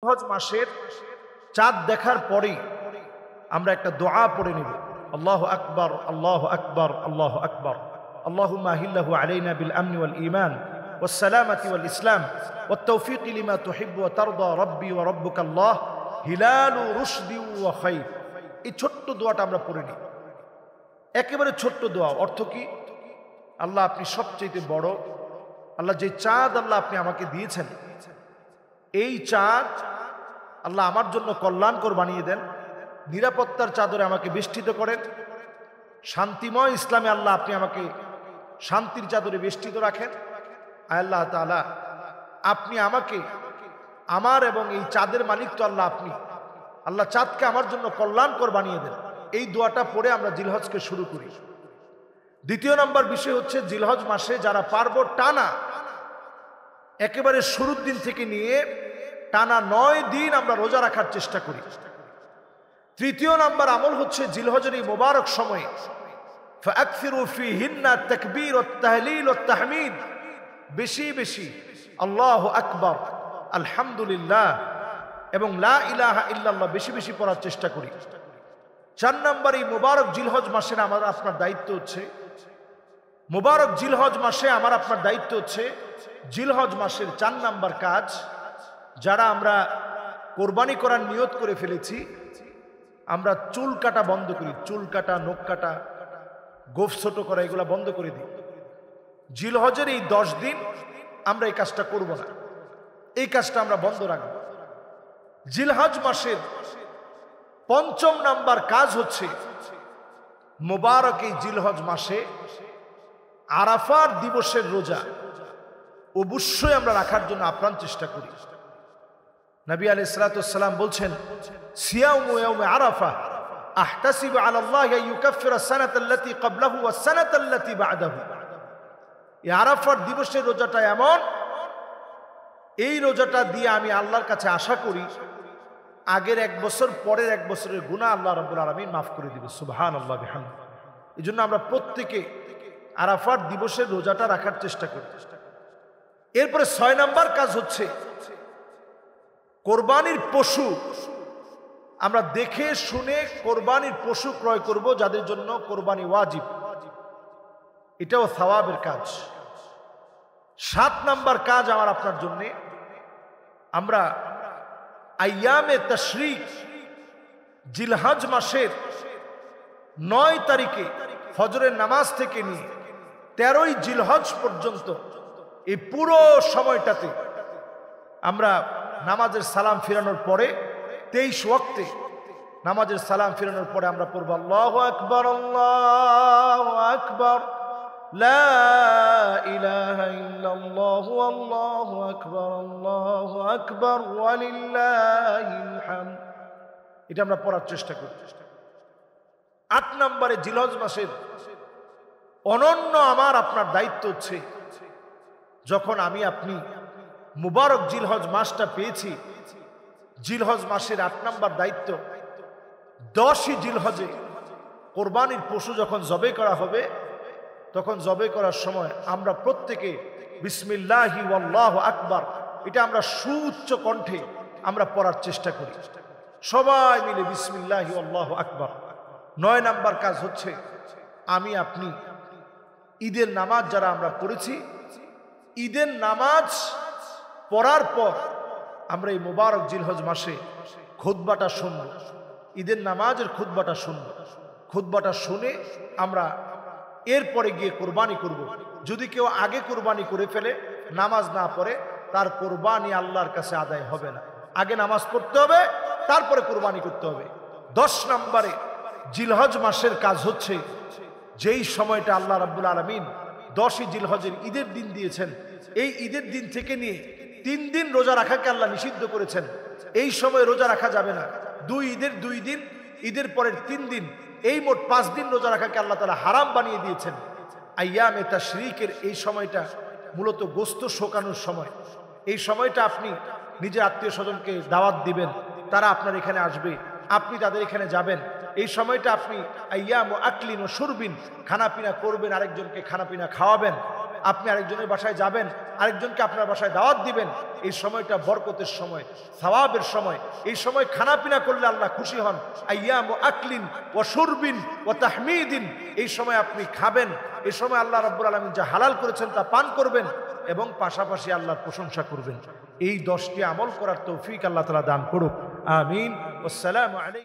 হজ মাসের চাঁদ দেখার পরেই আমরা একটা দোয়া পড়ে নিব। আল্লাহু আকবার, আল্লাহু আকবার, আল্লাহু আকবার। আল্লাহুম্মা আহিল্লাহু আলাইনা বিল আমনি ওয়াল ঈমান ওয়াস সালামাতি ওয়াল ইসলাম ওয়াত তাওফীকি লিমা তুহিব্বু ওয়া তারদা রাব্বি ওয়া রাব্বুকা আল্লাহ হিলালু রুশদি ওয়া খায়র। এই ছোট্ট দোয়াটা আমরা পড়ে নিই। একেবারে ছোট্ট দোয়া। অর্থ কি? আল্লাহ আপনি সবচেয়ে বড়। আল্লাহ যে চাঁদ আল্লাহ আপনি আমাকে দিয়েছেন, এই চাঁদ আল্লাহ আমার জন্য কল্যাণকর বানিয়ে দেন, নিরাপত্তার চাদরে আমাকে বেষ্টিত করেন, শান্তিময় ইসলামে আল্লাহ আপনি আমাকে শান্তির চাদরে বেষ্টিত রাখেন। আল্লাহ তাআলা আপনি আমাকে, আমার এবং এই চাঁদের মালিক তো আল্লাহ, আপনি আল্লাহ চাঁদকে আমার জন্য কল্যাণকর বানিয়ে দেন। এই দোয়াটা পড়ে আমরা জিলহজকে শুরু করি। দ্বিতীয় নম্বর বিষয় হচ্ছে, জিলহজ মাসে যারা পারবো টানা একেবারে শুরুর দিন থেকে নিয়ে টানা 9 দিন আমরা রোজা রাখার চেষ্টা করি। তৃতীয় নাম্বার আমল হচ্ছে, জিলহজের এই মোবারক সময়ে ফাকসিরু ফিহিন্না তাকবীর ওয়াত তাহলিল ওয়াত তাহমিদ, বেশি বেশি আল্লাহু আকবার, আলহামদুলিল্লাহ এবং লা ইলাহা ইল্লাল্লাহ বেশি বেশি পড়ার চেষ্টা করি। 4 নাম্বার, এই মোবারক জিলহজ মাসে আমার আপনার দায়িত্ব হচ্ছে, মোবারক জিলহজ মাসে আমার আপনার দায়িত্ব হচ্ছে, জিলহজ মাসের 4 নাম্বার কাজ, যারা আমরা কোরবানি করার নিয়ত করে ফেলেছি, আমরা চুল কাটা বন্ধ করি। চুল কাটা, নখ কাটা, গোফ ছোট করা, এগুলা বন্ধ করে দিই। জিলহজের এই 10 দিন আমরা এই কাজটা করব না, এই কাজটা আমরা বন্ধ রাখব। জিলহজ মাসের 5ম নাম্বার কাজ হচ্ছে, মোবারক এই জিলহজ মাসে আরাফার দিবসের রোজা অবশ্যই আমরা রাখার জন্য আপ্রাণ চেষ্টা করি। নবী আলাইহিস সালাতু ওয়াস সালাম বলছেন, সিয়ামু ইয়াউমে আরাফা আহতাসিবু আলা আল্লাহ ইউকাফিরা সানাতাল্লাতী ক্বাবলাহু ওয়াস সানাতাল্লাতী বা'দাহু। এই আরাফার দিবসের রোজাটা এমন, এই রোজাটা দিয়ে আমি আল্লাহর কাছে আশা করি আগের 1 বছর পরের 1 বছরের গুনাহ আল্লাহ রাব্বুল আলামিন মাফ করে দিবেন। সুবহানাল্লাহ বিহামদিহি। এজন্য আমরা প্রত্যেকে আরাফার দিবসের রোজাটা রাখার চেষ্টা করি। এরপরে 6 নাম্বার কাজ হচ্ছে, কোরবানির পশু আমরা দেখে শুনে কোরবানির পশু ক্রয় করব, যাদের জন্য কোরবানি ওয়াজিব। এটাও সওয়াবের কাজ। 7 নাম্বার কাজ আমার আপনার জন্য, আমরা আইয়ামে তাশরিক জিলহজ মাসের 9 তারিখে ফজরের নামাজ থেকে নিয়ে 13ই জিলহজ পর্যন্ত এই পুরো সময়টাতে আমরা নামাজের সালাম ফিরানোর পরে 23 ওয়াক্তে নামাজের সালাম ফিরানোর পরে আমরা পড়ব আল্লাহু আকবার, আল্লাহু আকবার, লা ইলাহা ইল্লাল্লাহু আল্লাহু আকবার, আল্লাহু আকবার ওয়া লিল্লাহিল হামদ। এটা আমরা পড়ার চেষ্টা করি। 8 নম্বরে, জিলহজ মাসের অনন্য আমার আপনার দায়িত্ব হচ্ছে, যখন আমি আপনি মুবারক জিলহজ মাসটা পেয়েছি, জিলহজ মাসের 8 নম্বর দায়িত্ব, 10ই জিলহজে কোরবানির পশু যখন জবে করা হবে, তখন জবে করার সময় আমরা প্রত্যেকে বিসমিল্লাহি ওয়াল্লাহু আকবার, এটা আমরা সুউচ্চ কণ্ঠে আমরা পড়ার চেষ্টা করি। সবাই মিলে বিসমিল্লাহি ওয়াল্লাহু আকবার। 9 নাম্বার কাজ হচ্ছে, আমি আপনি ঈদের নামাজ যারা আমরা পড়েছি, ঈদের নামাজ পড়ার পর আমরা এই মোবারক জিলহজ মাসে খুতবাটা শুনব, ঈদের নামাজের খুতবাটা শুনব। খুতবাটা শুনে আমরা এরপরে গিয়ে কোরবানি করব। যদি কেউ আগে কোরবানি করে ফেলে, নামাজ না পড়ে, তার কোরবানি আল্লাহর কাছে আদায় হবে না। আগে নামাজ পড়তে হবে, তারপরে কোরবানি করতে হবে। 10 নম্বরে, জিলহজ মাসের কাজ হচ্ছে, যেই সময়টা আল্লাহ রাব্বুল আলামিন 10ই জিলহজের ঈদের দিন দিয়েছেন, এই ঈদের দিন থেকে নিয়ে 3 দিন রোজা রাখাকে আল্লাহ নিষিদ্ধ করেছেন। এই সময় রোজা রাখা যাবে না। 2 ঈদের 2 দিন, ঈদের পরের 3 দিন, এই মোট 5 দিন রোজা রাখাকে আল্লাহ তাআলা হারাম বানিয়ে দিয়েছেন। আইয়ামে তাশরিকের এই সময়টা মূলত গোস্ত শোকানোর সময়। এই সময়টা আপনি নিজের আত্মীয় স্বজনকে দাওয়াত দিবেন, তারা আপনার এখানে আসবে, আপনি তাদের এখানে যাবেন। এই সময়টা আপনি আইয়াম ও আকলিন ও শুরবিন, খানাপিনা করবেন, আরেকজনকে খানাপিনা খাওয়াবেন। আপনি আরেকজনের বাসায় যাবেন, আরেকজনকে আপনার বাসায় দাওয়াত দিবেন। এই সময়টা বরকতের সময়, সওয়াবের সময়। এই সময় খানা পিনা করলে আল্লাহ খুশি হন। আইয়ামু আকলিন ওয়া শুরবিন ওয়া তাহমিদিন, এই সময় আপনি খাবেন, এই সময় আল্লাহ রাব্বুল আলামিন যা হালাল করেছেন তা পান করবেন এবং পাশাপাশি আল্লাহর প্রশংসা করবেন। এই 10টি আমল করার তৌফিক আল্লাহ তাআলা দান করুক। আমিন। আসসালামু আলাইকুম।